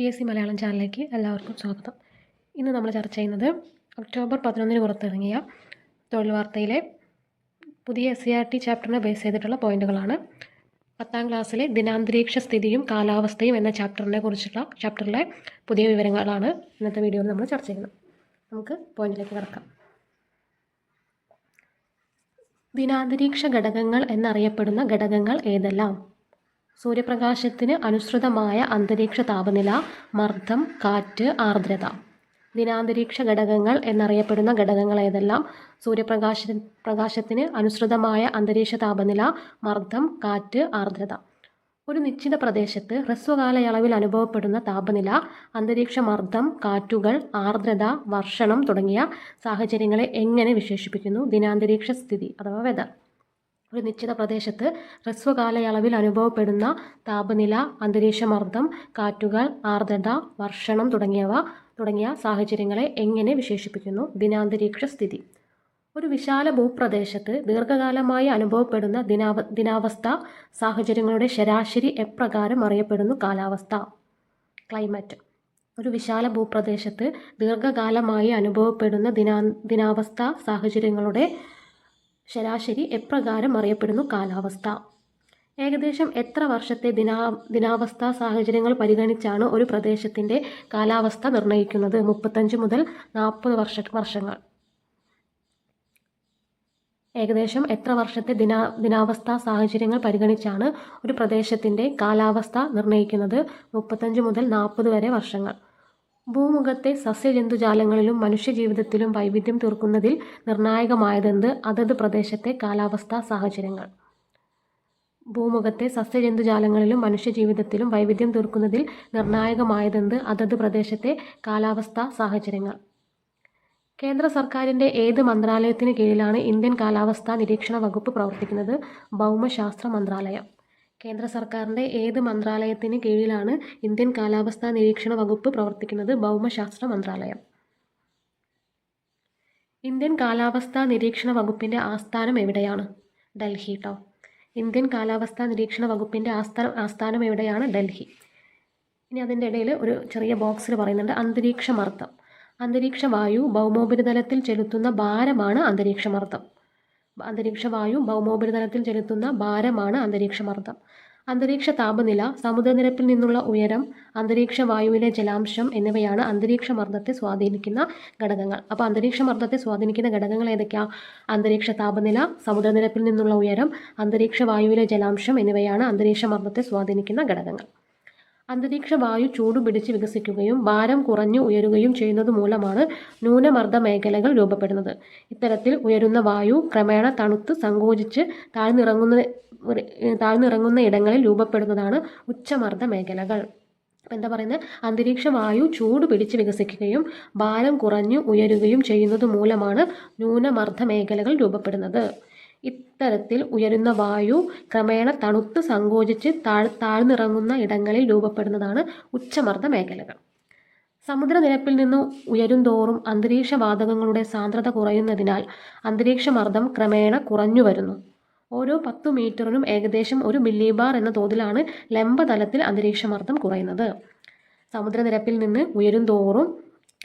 PSC Malayalam ചാനലിലേക്ക് എല്ലാവർക്കും സ്വാഗതം. ഇന്ന് നമ്മൾ ചർച്ച ചെയ്യുന്നത് ഒക്ടോബർ 11 പുറത്തിറങ്ങിയ തൊഴിൽ വാർത്തയിലെ പുതിയ SCERT ചാപ്റ്ററിനെ ബേസ് ചെയ്തിട്ടുള്ള പോയിന്റുകളാണ്. 10ാം ക്ലാസ്സിലെ ദിനാന്തരീക്ഷ സ്ഥിതിയും കാലാവസ്ഥയും എന്ന ചാപ്റ്ററിലെ പുതിയ വിവരങ്ങളാണ് ഇന്നത്തെ വീഡിയോയിൽ നമ്മൾ ചർച്ച ചെയ്യുന്നത്. നമുക്ക് പോയിന്റിലേക്ക് കിടക്കാം. ദിനാന്തരീക്ഷ ഘടകങ്ങൾ എന്നറിയപ്പെടുന്ന ഘടകങ്ങൾ ഏതെല്ലാം? സൂര്യപ്രകാശത്തിന് അനുസൃതമായ അന്തരീക്ഷ താപനില, മർദ്ദം, കാറ്റ്, ആർദ്രത. ദിനാന്തരീക്ഷ ഘടകങ്ങൾ എന്നറിയപ്പെടുന്ന ഘടകങ്ങൾ ഏതെല്ലാം? സൂര്യപ്രകാശത്തിന് അനുസൃതമായ അന്തരീക്ഷ താപനില, മർദ്ദം, കാറ്റ്, ആർദ്രത. ഒരു നിശ്ചിത പ്രദേശത്ത് ഹ്രസ്വകാലയളവിൽ അനുഭവപ്പെടുന്ന താപനില, അന്തരീക്ഷ മർദ്ദം, കാറ്റുകൾ, ആർദ്രത, വർഷണം തുടങ്ങിയ സാഹചര്യങ്ങളെ എങ്ങനെ വിശേഷിപ്പിക്കുന്നു? ദിനാന്തരീക്ഷ സ്ഥിതി അഥവാ വെതർ. ഒരു നിശ്ചിത പ്രദേശത്ത് ഹ്രസ്വകാലയളവിൽ അനുഭവപ്പെടുന്ന താപനില, അന്തരീക്ഷ മർദ്ദം, കാറ്റുകൾ, ആർദ്രത, വർഷണം തുടങ്ങിയ സാഹചര്യങ്ങളെ എങ്ങനെ വിശേഷിപ്പിക്കുന്നു? ദിനാന്തരീക്ഷ സ്ഥിതി. ഒരു വിശാല ഭൂപ്രദേശത്ത് ദീർഘകാലമായി അനുഭവപ്പെടുന്ന ദിനാവസ്ഥ സാഹചര്യങ്ങളുടെ ശരാശരി എപ്രകാരം അറിയപ്പെടുന്നു? കാലാവസ്ഥ, ക്ലൈമറ്റ്. ഒരു വിശാല ഭൂപ്രദേശത്ത് ദീർഘകാലമായി അനുഭവപ്പെടുന്ന ദിനാവസ്ഥ സാഹചര്യങ്ങളുടെ ശരാശരി എപ്രകാരം അറിയപ്പെടുന്നു? കാലാവസ്ഥ. ഏകദേശം എത്ര വർഷത്തെ ദിനാവസ്ഥാ സാഹചര്യങ്ങൾ പരിഗണിച്ചാണ് ഒരു പ്രദേശത്തിൻ്റെ കാലാവസ്ഥ നിർണ്ണയിക്കുന്നത്? 35 മുതൽ 40 വർഷങ്ങൾ. ഏകദേശം എത്ര വർഷത്തെ ദിനാവസ്ഥാ സാഹചര്യങ്ങൾ പരിഗണിച്ചാണ് ഒരു പ്രദേശത്തിൻ്റെ കാലാവസ്ഥ നിർണ്ണയിക്കുന്നത്? 35 മുതൽ 40 വരെ വർഷങ്ങൾ. ഭൂമുഖത്തെ സസ്യജന്തുജാലങ്ങളിലും മനുഷ്യജീവിതത്തിലും വൈവിധ്യം തീർക്കുന്നതിൽ നിർണായകമായതെന്ത്? അതത് പ്രദേശത്തെ കാലാവസ്ഥാ സാഹചര്യങ്ങൾ. ഭൂമുഖത്തെ സസ്യജന്തുജാലങ്ങളിലും മനുഷ്യജീവിതത്തിലും വൈവിധ്യം തീർക്കുന്നതിൽ നിർണായകമായതെന്ത്? അതത് പ്രദേശത്തെ കാലാവസ്ഥാ സാഹചര്യങ്ങൾ. കേന്ദ്ര സർക്കാരിൻ്റെ ഏത് മന്ത്രാലയത്തിന് കീഴിലാണ് ഇന്ത്യൻ കാലാവസ്ഥാ നിരീക്ഷണ വകുപ്പ് പ്രവർത്തിക്കുന്നത്? ഭൗമശാസ്ത്ര മന്ത്രാലയം. കേന്ദ്ര സർക്കാരിൻ്റെ ഏത് മന്ത്രാലയത്തിന് കീഴിലാണ് ഇന്ത്യൻ കാലാവസ്ഥാ നിരീക്ഷണ വകുപ്പ് പ്രവർത്തിക്കുന്നത്? ഭൗമശാസ്ത്ര മന്ത്രാലയം. ഇന്ത്യൻ കാലാവസ്ഥാ നിരീക്ഷണ വകുപ്പിൻ്റെ ആസ്ഥാനം എവിടെയാണ്? ഡൽഹി. ഇന്ത്യൻ കാലാവസ്ഥാ നിരീക്ഷണ വകുപ്പിൻ്റെ ആസ്ഥാനം എവിടെയാണ്? ഡൽഹി. ഇനി അതിൻ്റെ ഇടയിൽ ഒരു ചെറിയ ബോക്സിൽ പറയുന്നുണ്ട് അന്തരീക്ഷ മർദ്ദം. അന്തരീക്ഷ വായു ഭൗമോപരിതലത്തിൽ ചെലുത്തുന്ന ഭാരമാണ് അന്തരീക്ഷ മർദ്ദം. അന്തരീക്ഷ വായു ഭൗമോപരിതലത്തിൽ ചെലുത്തുന്ന ഭാരമാണ് അന്തരീക്ഷ മർദ്ദം. അന്തരീക്ഷ താപനില, സമുദ്രനിരപ്പിൽ നിന്നുള്ള ഉയരം, അന്തരീക്ഷ വായുവിലെ ജലാംശം എന്നിവയാണ് അന്തരീക്ഷ മർദ്ദത്തെ സ്വാധീനിക്കുന്ന ഘടകങ്ങൾ. അപ്പോൾ അന്തരീക്ഷ മർദ്ദത്തെ സ്വാധീനിക്കുന്ന ഘടകങ്ങൾ ഏതൊക്കെയാണ്? അന്തരീക്ഷ താപനില, സമുദ്രനിരപ്പിൽ നിന്നുള്ള ഉയരം, അന്തരീക്ഷ വായുവിലെ ജലാംശം എന്നിവയാണ് അന്തരീക്ഷ മർദ്ദത്തെ സ്വാധീനിക്കുന്ന ഘടകങ്ങൾ. അന്തരീക്ഷ വായു ചൂടുപിടിച്ച് വികസിക്കുകയും ഭാരം കുറഞ്ഞു ഉയരുകയും ചെയ്യുന്നത് മൂലമാണ് ന്യൂനമർദ്ദ മേഖലകൾ രൂപപ്പെടുന്നത്. ഇത്തരത്തിൽ ഉയരുന്ന വായു ക്രമേണ തണുത്ത് സങ്കോചിച്ച് താഴ്ന്നിറങ്ങുന്ന ഇടങ്ങളിൽ രൂപപ്പെടുന്നതാണ് ഉച്ചമർദ്ദ മേഖലകൾ. എന്താ പറയുന്നത്? അന്തരീക്ഷ വായു ചൂട് പിടിച്ച് വികസിക്കുകയും ഭാരം കുറഞ്ഞു ഉയരുകയും ചെയ്യുന്നത് മൂലമാണ് ന്യൂനമർദ്ദ മേഖലകൾ രൂപപ്പെടുന്നത്. ഇത്തരത്തിൽ ഉയരുന്ന വായു ക്രമേണ തണുത്ത് സങ്കോചിച്ച് താഴ്ന്നിറങ്ങുന്ന ഇടങ്ങളിൽ രൂപപ്പെടുന്നതാണ് ഉച്ചമർദ്ദ മേഖലകൾ. സമുദ്രനിരപ്പിൽ നിന്ന് ഉയരും തോറും അന്തരീക്ഷ വാതകങ്ങളുടെ സാന്ദ്രത കുറയുന്നതിനാൽ അന്തരീക്ഷ മർദ്ദം ക്രമേണ കുറഞ്ഞു വരുന്നു. ഓരോ 10 മീറ്ററിനും ഏകദേശം 1 മില്ലിബാർ എന്ന തോതിലാണ് ലംബതലത്തിൽ അന്തരീക്ഷ മർദ്ദം കുറയുന്നത്. സമുദ്രനിരപ്പിൽ നിന്ന് ഉയരും തോറും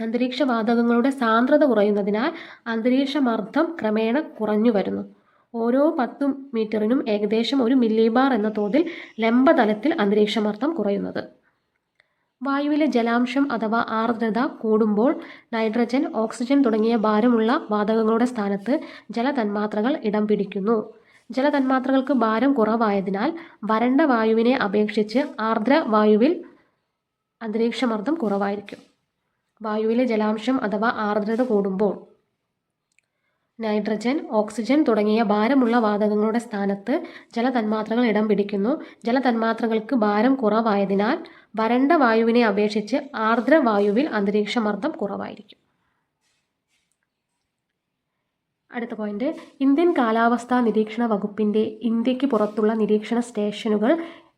അന്തരീക്ഷ വാതകങ്ങളുടെ സാന്ദ്രത കുറയുന്നതിനാൽ അന്തരീക്ഷ മർദ്ദം ക്രമേണ കുറഞ്ഞു വരുന്നു. ഓരോ 10 മീറ്ററിനും ഏകദേശം 1 മില്ലിബാർ എന്ന തോതിൽ ലംബതലത്തിൽ അന്തരീക്ഷ മർദ്ദം കുറയുന്നത്. വായുവിലെ ജലാംശം അഥവാ ആർദ്രത കൂടുമ്പോൾ നൈട്രജൻ, ഓക്സിജൻ തുടങ്ങിയ ഭാരമുള്ള വാതകങ്ങളുടെ സ്ഥാനത്ത് ജലതന്മാത്രകൾ ഇടം പിടിക്കുന്നു. ജലതന്മാത്രകൾക്ക് ഭാരം കുറവായതിനാൽ വരണ്ട വായുവിനെ അപേക്ഷിച്ച് ആർദ്ര വായുവിൽ അന്തരീക്ഷമർദ്ദം കുറവായിരിക്കും. വായുവിലെ ജലാംശം അഥവാ ആർദ്രത കൂടുമ്പോൾ നൈട്രജൻ, ഓക്സിജൻ തുടങ്ങിയ ഭാരമുള്ള വാതകങ്ങളുടെ സ്ഥാനത്ത് ജലതന്മാത്രകൾ ഇടം പിടിക്കുന്നു. ജലതന്മാത്രകൾക്ക് ഭാരം കുറവായതിനാൽ വരണ്ട വായുവിനെ അപേക്ഷിച്ച് ആർദ്ര വായുവിൽ അന്തരീക്ഷമർദ്ദം കുറവായിരിക്കും. അടുത്ത പോയിന്റ്, ഇന്ത്യൻ കാലാവസ്ഥാ നിരീക്ഷണ വകുപ്പിൻ്റെ ഇന്ത്യക്ക് പുറത്തുള്ള നിരീക്ഷണ സ്റ്റേഷനുകൾ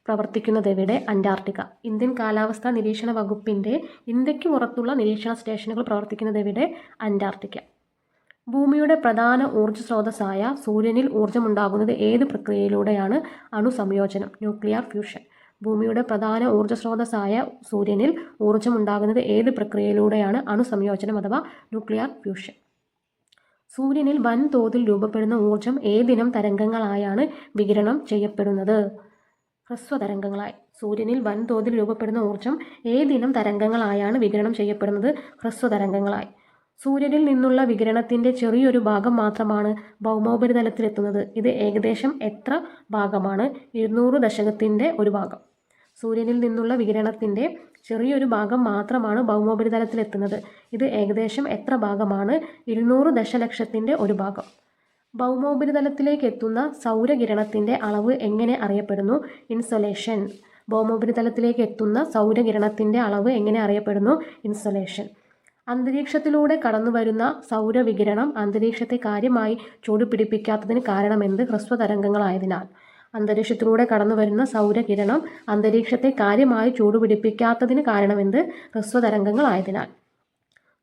പ്രവർത്തിക്കുന്നതെവിടെ? അന്റാർട്ടിക്ക. ഇന്ത്യൻ കാലാവസ്ഥാ നിരീക്ഷണ വകുപ്പിൻ്റെ ഇന്ത്യക്ക് പുറത്തുള്ള നിരീക്ഷണ സ്റ്റേഷനുകൾ പ്രവർത്തിക്കുന്നതെവിടെ? അന്റാർട്ടിക്ക. ഭൂമിയുടെ പ്രധാന ഊർജ്ജ സ്രോതസ്സായ സൂര്യനിൽ ഊർജ്ജമുണ്ടാകുന്നത് ഏത് പ്രക്രിയയിലൂടെയാണ്? അണുസംയോജനം, ന്യൂക്ലിയർ ഫ്യൂഷൻ. ഭൂമിയുടെ പ്രധാന ഊർജ്ജ സ്രോതസ്സായ സൂര്യനിൽ ഊർജ്ജം ഉണ്ടാകുന്നത് ഏത് പ്രക്രിയയിലൂടെയാണ്? അണുസംയോജനം അഥവാ ന്യൂക്ലിയർ ഫ്യൂഷൻ. സൂര്യനിൽ വൻതോതിൽ രൂപപ്പെടുന്ന ഊർജ്ജം ഏതിനം തരംഗങ്ങളായാണ് വികിരണം ചെയ്യപ്പെടുന്നത്? ഹ്രസ്വതരംഗങ്ങളായി. സൂര്യനിൽ വൻതോതിൽ രൂപപ്പെടുന്ന ഊർജ്ജം ഏതിനം തരംഗങ്ങളായാണ് വികിരണം ചെയ്യപ്പെടുന്നത്? ഹ്രസ്വതരംഗങ്ങളായി. സൂര്യനിൽ നിന്നുള്ള വികിരണത്തിൻ്റെ ചെറിയൊരു ഭാഗം മാത്രമാണ് ഭൗമോപരിതലത്തിലെത്തുന്നത്. ഇത് ഏകദേശം എത്ര ഭാഗമാണ്? 200 ദശകത്തിൻ്റെ ഒരു ഭാഗം. സൂര്യനിൽ നിന്നുള്ള വികിരണത്തിൻ്റെ ചെറിയൊരു ഭാഗം മാത്രമാണ് ഭൗമോപരിതലത്തിലെത്തുന്നത്. ഇത് ഏകദേശം എത്ര ഭാഗമാണ്? 200 ദശലക്ഷത്തിൻ്റെ ഒരു ഭാഗം. ഭൗമോപരിതലത്തിലേക്ക് എത്തുന്ന സൗരകിരണത്തിൻ്റെ അളവ് എങ്ങനെ അറിയപ്പെടുന്നു? ഇൻസൊലേഷൻ. ഭൗമോപരിതലത്തിലേക്ക് എത്തുന്ന സൗരകിരണത്തിൻ്റെ അളവ് എങ്ങനെ അറിയപ്പെടുന്നു? ഇൻസൊലേഷൻ. അന്തരീക്ഷത്തിലൂടെ കടന്നുവരുന്ന സൗരവികിരണം അന്തരീക്ഷത്തെ കാര്യമായി ചൂടുപിടിപ്പിക്കാത്തതിന് കാരണമെന്ത്? ഹ്രസ്വതരംഗങ്ങളായതിനാൽ. അന്തരീക്ഷത്തിലൂടെ കടന്നുവരുന്ന സൗരകിരണം അന്തരീക്ഷത്തെ കാര്യമായി ചൂടുപിടിപ്പിക്കാത്തതിന് കാരണമെന്ത്? ഹ്രസ്വതരംഗങ്ങളായതിനാൽ.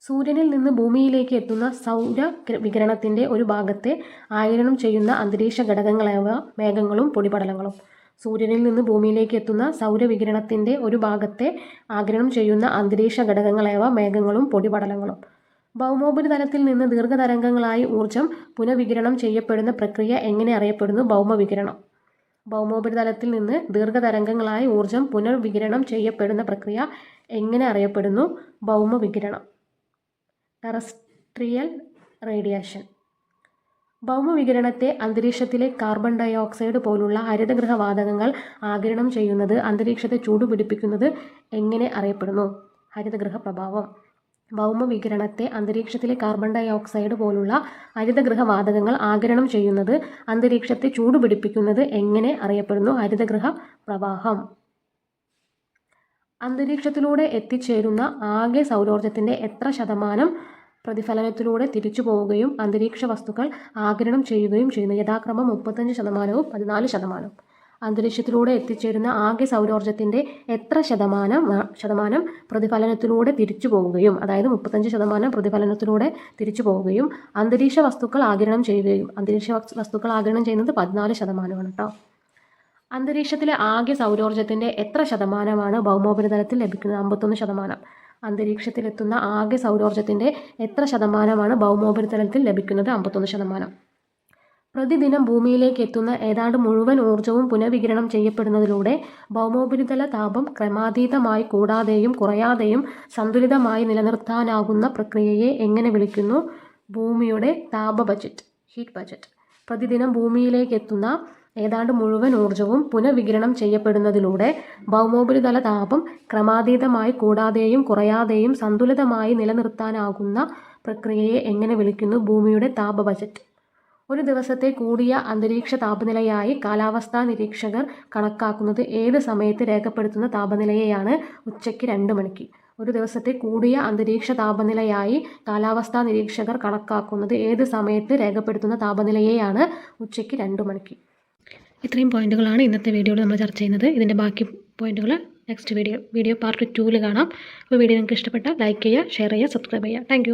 സൂര്യനിൽ നിന്ന് ഭൂമിയിലേക്ക് എത്തുന്ന സൗര വികിരണത്തിൻ്റെ ഒരു ഭാഗത്തെ ആഗിരണം ചെയ്യുന്ന അന്തരീക്ഷ ഘടകങ്ങളായ മേഘങ്ങളും പൊടിപടലങ്ങളും. സൂര്യനിൽ നിന്ന് ഭൂമിയിലേക്ക് എത്തുന്ന സൗരവികിരണത്തിൻ്റെ ഒരു ഭാഗത്തെ ആഗിരണം ചെയ്യുന്ന അന്തരീക്ഷ ഘടകങ്ങളായ മേഘങ്ങളും പൊടിപടലങ്ങളും. ഭൗമോപരിതലത്തിൽ നിന്ന് ദീർഘതരംഗങ്ങളായി ഊർജ്ജം പുനഃവികിരണം ചെയ്യപ്പെടുന്ന പ്രക്രിയ എങ്ങനെ അറിയപ്പെടുന്നു? ഭൗമവികിരണം. ഭൗമോപരിതലത്തിൽ നിന്ന് ദീർഘതരംഗങ്ങളായി ഊർജ്ജം പുനർവികിരണം ചെയ്യപ്പെടുന്ന പ്രക്രിയ എങ്ങനെ അറിയപ്പെടുന്നു? ഭൗമവികിരണം. Terrestrial radiation. ഭൗമവികിരണത്തെ അന്തരീക്ഷത്തിലെ കാർബൺ ഡൈ ഓക്സൈഡ് പോലുള്ള ഹരിതഗൃഹവാതകങ്ങൾ ആഗിരണം ചെയ്യുന്നത് അന്തരീക്ഷത്തെ ചൂടുപിടിപ്പിക്കുന്നത് എങ്ങനെ അറിയപ്പെടുന്നു? ഹരിതഗൃഹ പ്രഭാവം. ഭൗമവികിരണത്തെ അന്തരീക്ഷത്തിലെ കാർബൺ ഡൈ ഓക്സൈഡ് പോലുള്ള ഹരിതഗൃഹവാതകങ്ങൾ ആഗിരണം ചെയ്യുന്നത് അന്തരീക്ഷത്തെ ചൂടുപിടിപ്പിക്കുന്നത് എങ്ങനെ അറിയപ്പെടുന്നു? ഹരിതഗൃഹ പ്രവാഹം. അന്തരീക്ഷത്തിലൂടെ എത്തിച്ചേരുന്ന ആകെ സൗരോർജ്ജത്തിൻ്റെ എത്ര ശതമാനം പ്രതിഫലനത്തിലൂടെ തിരിച്ചു പോവുകയും അന്തരീക്ഷ വസ്തുക്കൾ ആഗിരണം ചെയ്യുകയും ചെയ്യുന്നു? യഥാക്രമം 35%, 14%. അന്തരീക്ഷത്തിലൂടെ എത്തിച്ചേരുന്ന ആകെ സൗരോർജ്ജത്തിൻ്റെ എത്ര ശതമാനം പ്രതിഫലനത്തിലൂടെ തിരിച്ചു പോവുകയും, അതായത് 35% പ്രതിഫലനത്തിലൂടെ തിരിച്ചു പോവുകയും അന്തരീക്ഷ വസ്തുക്കൾ ആഗിരണം ചെയ്യുകയും, അന്തരീക്ഷ വസ്തുക്കൾ ആഗിരണം ചെയ്യുന്നത് 14%ആണ് കേട്ടോ. അന്തരീക്ഷത്തിലെ ആകെ സൗരോർജ്ജത്തിൻ്റെ എത്ര ശതമാനമാണ് ഭൗമോപരിതലത്തിൽ ലഭിക്കുന്നത്? 51%. അന്തരീക്ഷത്തിലെത്തുന്ന ആകെ സൗരോർജ്ജത്തിൻ്റെ എത്ര ശതമാനമാണ് ഭൗമോപരിതലത്തിൽ ലഭിക്കുന്നത്? 51%. പ്രതിദിനം ഭൂമിയിലേക്ക് എത്തുന്ന ഏതാണ്ട് മുഴുവൻ ഊർജ്ജവും പുനഃവികിരണം ചെയ്യപ്പെടുന്നതിലൂടെ ഭൗമോപരിതല താപം ക്രമാതീതമായി കൂടാതെയും കുറയാതെയും സന്തുലിതമായി നിലനിർത്താനാകുന്ന പ്രക്രിയയെ എങ്ങനെ വിളിക്കുന്നു? ഭൂമിയുടെ താപ ബജറ്റ്, ഹീറ്റ് ബജറ്റ്. പ്രതിദിനം ഭൂമിയിലേക്ക് എത്തുന്ന ഏതാണ്ട് മുഴുവൻ ഊർജ്ജവും പുനഃവികിരണം ചെയ്യപ്പെടുന്നതിലൂടെ ഭൗമോപരിതല താപം ക്രമാതീതമായി കൂടാതെയും കുറയാതെയും സന്തുലിതമായി നിലനിർത്താനാകുന്ന പ്രക്രിയയെ എങ്ങനെ വിളിക്കുന്നു? ഭൂമിയുടെ താപ ബജറ്റ്. ഒരു ദിവസത്തെ കൂടിയ അന്തരീക്ഷ താപനിലയായി കാലാവസ്ഥാ നിരീക്ഷകർ കണക്കാക്കുന്നത് ഏത് സമയത്ത് രേഖപ്പെടുത്തുന്ന താപനിലയെയാണ്? ഉച്ചയ്ക്ക് 2 മണിക്ക്. ഒരു ദിവസത്തെ കൂടിയ അന്തരീക്ഷ താപനിലയായി കാലാവസ്ഥാ നിരീക്ഷകർ കണക്കാക്കുന്നത് ഏത് സമയത്ത് രേഖപ്പെടുത്തുന്ന താപനിലയെയാണ്? ഉച്ചയ്ക്ക് 2 മണിക്ക്. ഇത്രയും പോയിന്റുകളാണ് ഇന്നത്തെ വീഡിയോയിൽ നമ്മൾ ചർച്ച ചെയ്യുന്നത്. ഇതിൻ്റെ ബാക്കി പോയിന്റുകൾ നെക്സ്റ്റ് വീഡിയോ പാർട്ട് 2 കാണാം. അപ്പോൾ വീഡിയോ നിങ്ങൾക്ക് ഇഷ്ടപ്പെട്ടാൽ ലൈക്ക് ചെയ്യുക, ഷെയർ ചെയ്യുക, സബ്സ്ക്രൈബ് ചെയ്യുക. താങ്ക്